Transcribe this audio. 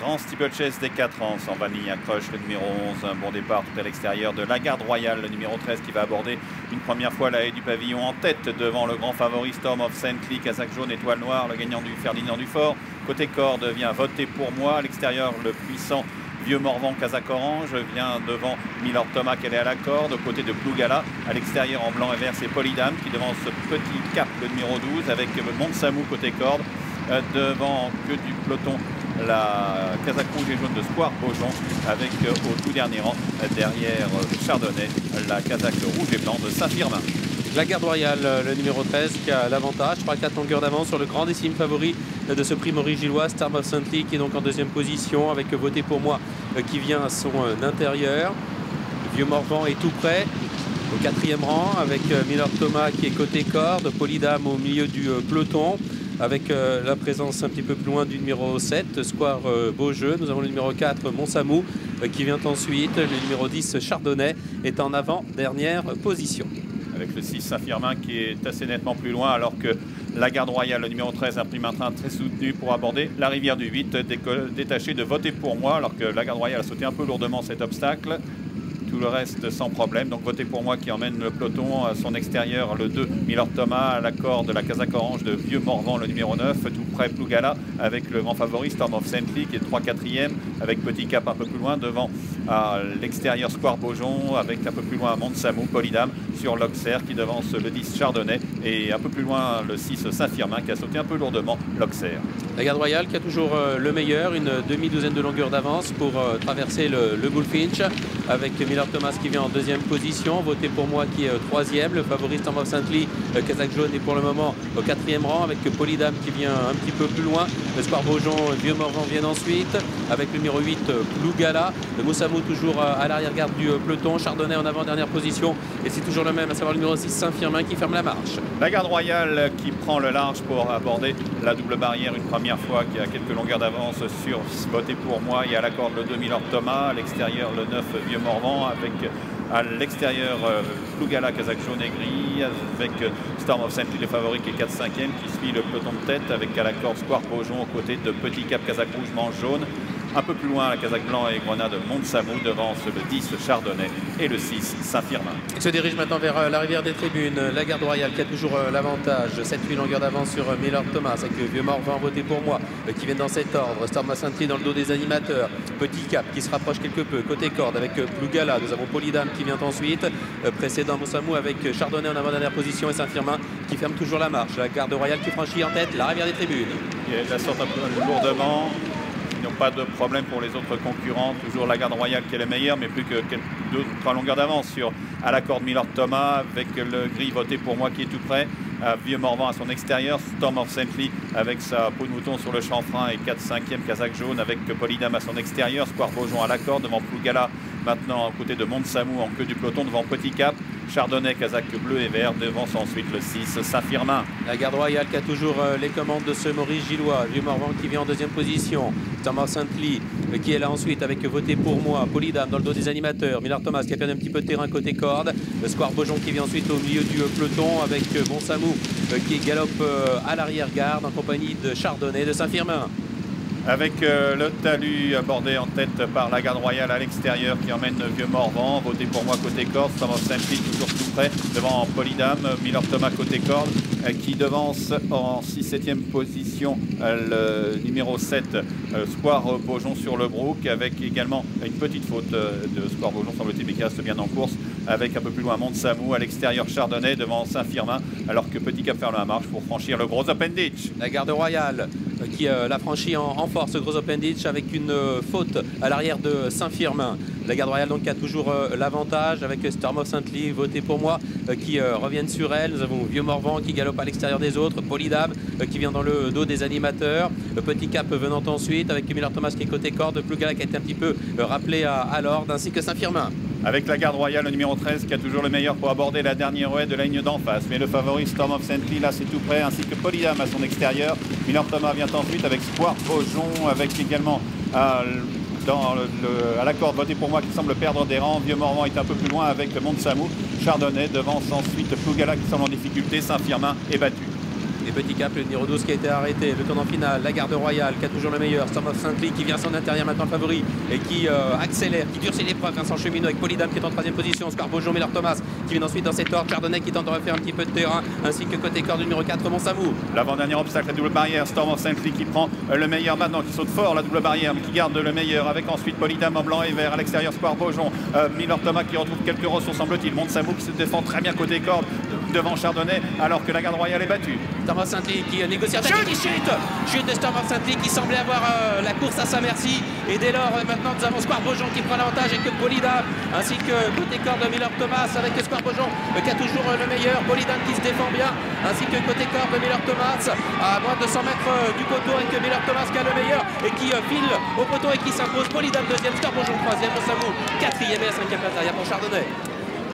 Grand Steeplechase des 4 ans, sans vanille accroche le numéro 11, un bon départ tout à l'extérieur de la Garde Royale, le numéro 13 qui va aborder une première fois la haie du pavillon en tête devant le grand favori Storm of Saintly, Casaque jaune, étoile noire, le gagnant du Ferdinand Dufort. Côté corde vient Voter pour moi, à l'extérieur le puissant Vieux Morvan Casaque orange vient devant Milord Thomas qu'elle est à la corde, aux côtés de Blue Gala, à l'extérieur en blanc et vert c'est Polydame qui devance Petit Cap le numéro 12 avec Montsamou côté corde. Devant que du peloton la Casaque rouge et jaune de Square Beaujon avec au tout dernier rang derrière Chardonnay la Casaque rouge et blanc de Saint-Firmin. La Garde Royale, le numéro 13 qui a l'avantage, 3-4 longueurs d'avance sur le grand décime favori de ce prix Maurice Gillois, Storm of Saintly qui est donc en deuxième position avec Voter pour moi qui vient à son intérieur. Vieux Morvan est tout près au quatrième rang avec Milord Thomas qui est côté corde, Polydame au milieu du peloton avec la présence un petit peu plus loin du numéro 7, Square Beaujeu. Nous avons le numéro 4, Montsamou, qui vient ensuite. Le numéro 10, Chardonnay, est en avant-dernière position. Avec le 6 Saint-Firmin qui est assez nettement plus loin, alors que la Garde Royale, le numéro 13, imprime un train très soutenu pour aborder la rivière du 8, détaché de Voter pour moi, alors que la Garde Royale a sauté un peu lourdement cet obstacle. Tout le reste sans problème, donc Voter pour moi qui emmène le peloton à son extérieur, le 2 Milord Thomas à la corde de la Casaque orange de Vieux Morvan le numéro 9, tout près Blue Gala avec le grand favori Storm of Saintly qui est 3-4e avec Petit Cap un peu plus loin devant à l'extérieur Square Beaujon avec un peu plus loin Montsamou, Polydame sur l'Auxerre qui devance le 10 Chardonnay et un peu plus loin le 6 Saint-Firmin qui a sauté un peu lourdement l'Auxerre. La Garde Royale qui a toujours le meilleur, une demi-douzaine de longueurs d'avance pour traverser le Bullfinch avec Milord Thomas qui vient en deuxième position, Voter pour moi qui est troisième, le favori Storm of Saintly, Casaque jaune est pour le moment au quatrième rang avec Polydame qui vient un petit peu plus loin, le Square Beaujon, Vieux Morvan viennent ensuite avec le numéro 8 Blue Gala, le Moussamou toujours à l'arrière-garde du peloton, Chardonnay en avant-dernière position et c'est toujours le même, à savoir le numéro 6 Saint-Firmin qui ferme la marche. La Garde Royale qui prend le large pour aborder la double barrière une première fois, qui a quelques longueurs d'avance sur Voter pour moi. Il y a à la corde le 2 Milord Thomas, à l'extérieur le 9 Vieux Morvan, avec à l'extérieur Blue Gala, Casaque jaune et gris, avec Storm of Saintly le favori qui est 4-5e, qui suit le peloton de tête, avec à la corde Square Beaujon aux côtés de Petit Cap Casaque rouge manche jaune. Un peu plus loin, la Casaque blanc et Grenade Montsamou devance le 10 Chardonnay et le 6 Saint-Firmin. Il se dirige maintenant vers la rivière des Tribunes. La Garde Royale qui a toujours l'avantage. 7-8 longueurs d'avance sur Milord Thomas avec Vieux Morvan, Voter pour moi qui vient dans cet ordre. Storm of Saintly dans le dos des animateurs. Petit Cap qui se rapproche quelque peu. Côté corde avec Blue Gala. Nous avons Polydame qui vient ensuite. Précédent Montsamou avec Chardonnay en avant-dernière position et Saint-Firmin qui ferme toujours la marche. La Garde Royale qui franchit en tête la rivière des Tribunes. Il la sorte un peu lourdement. Ils n'ont pas de problème pour les autres concurrents. Toujours la Garde Royale qui est la meilleure, mais plus que 2-3 longueurs d'avance sur à la corde Milord Thomas avec le gris Voter pour moi qui est tout près. Vieux Morvan à son extérieur, Storm of Saintly avec sa peau de mouton sur le chanfrein et 4-5e Casaque jaune avec Polydame à son extérieur, Square Beaujon à la corde devant Blue Gala maintenant à côté de Montsamou en queue du peloton devant Petit Cap, Chardonnay Casaque bleu et vert devance ensuite le 6 Saint-Firmin. La Garde Royale qui a toujours les commandes de ce Maurice Gillois, Vieux Morvan qui vient en deuxième position, Storm of Saintly qui est là ensuite avec Voter pour moi, Polydame dans le dos des animateurs, Milord Thomas qui a perdu un petit peu de terrain côté corde, le Square Beaujon qui vient ensuite au milieu du peloton avec Montsamou qui galope à l'arrière-garde en compagnie de Chardonnay de Saint-Firmin. Avec le talus abordé en tête par la Garde Royale à l'extérieur qui emmène Vieux Morvan, Voter pour moi côté corde, Storm of Saintly toujours tout près devant Polydame, Milord Thomas côté corde qui devance en 6-7e position le numéro 7 Square Beaujon sur le Brook avec également une petite faute de Square Beaujon semble-t-il mais qui reste bien en course avec un peu plus loin Montsamou à l'extérieur Chardonnay devant Saint-Firmin alors que Petit Cap ferme la marche pour franchir le gros Open Ditch. La Garde Royale qui l'a franchi en force, ce gros Open Ditch avec une faute à l'arrière de Saint-Firmin. La Garde Royale donc qui a toujours l'avantage avec Storm of Saintly, Voter pour moi qui reviennent sur elle. Nous avons Vieux Morvan qui galope à l'extérieur des autres, Polydame qui vient dans le dos des animateurs, Petit Cap venant ensuite avec Milord Thomas qui est côté corde, Blue Gala qui a été un petit peu rappelé à l'ordre ainsi que Saint-Firmin. Avec la Garde Royale, le numéro 13 qui a toujours le meilleur pour aborder la dernière haie de la ligne d'en face. Mais le favori Storm of Saintly, là c'est tout près, ainsi que Polydame à son extérieur. Milord Thomas vient ensuite avec Square Beaujon, avec également à la corde Voter pour moi qui semble perdre des rangs. Vieux Morvan est un peu plus loin avec Montsamou. Chardonnay devance ensuite Blue Gala qui semble en difficulté. Saint-Firmin est battu. Et Petit Cap, le numéro 12 qui a été arrêté. Le tournant final, la Garde Royale qui a toujours le meilleur. Storm of Saint-Ly qui vient à son intérieur maintenant le favori et qui accélère, qui durcit l'épreuve. Vincent Cheminot avec Polydame qui est en 3e position. Square Beaujon, Miller Thomas qui vient ensuite dans cette ordre. Chardonnay qui tente de refaire un petit peu de terrain, ainsi que côté corde numéro 4, Montsamou. L'avant-dernier obstacle, la double barrière. Storm of Saint-Ly qui prend le meilleur maintenant, qui saute fort la double barrière, mais qui garde le meilleur. Avec ensuite Polydame en blanc et vert à l'extérieur. Square Beaujon, Miller Thomas qui retrouve quelques ressources, semble-t-il. Montsamou qui se défend très bien côté corde devant Chardonnay, alors que la Garde Royale est battue. Storm of Saint-Ly qui négocie, qui chute de Storm of Saint-Ly qui semblait avoir la course à sa merci. Et dès lors, maintenant nous avons Square Beaujon qui prend l'avantage avec Polydame, ainsi que côté corde de Miller Thomas avec Square Beaujon qui a toujours le meilleur. Polydame qui se défend bien, ainsi que côté corde de Miller Thomas à moins de 100 mètres du poteau, avec Miller Thomas qui a le meilleur et qui file au poteau et qui s'impose. Polydame 2e, Square Beaujon 3e, Montsamou 4e et la 5e place derrière pour Chardonnay.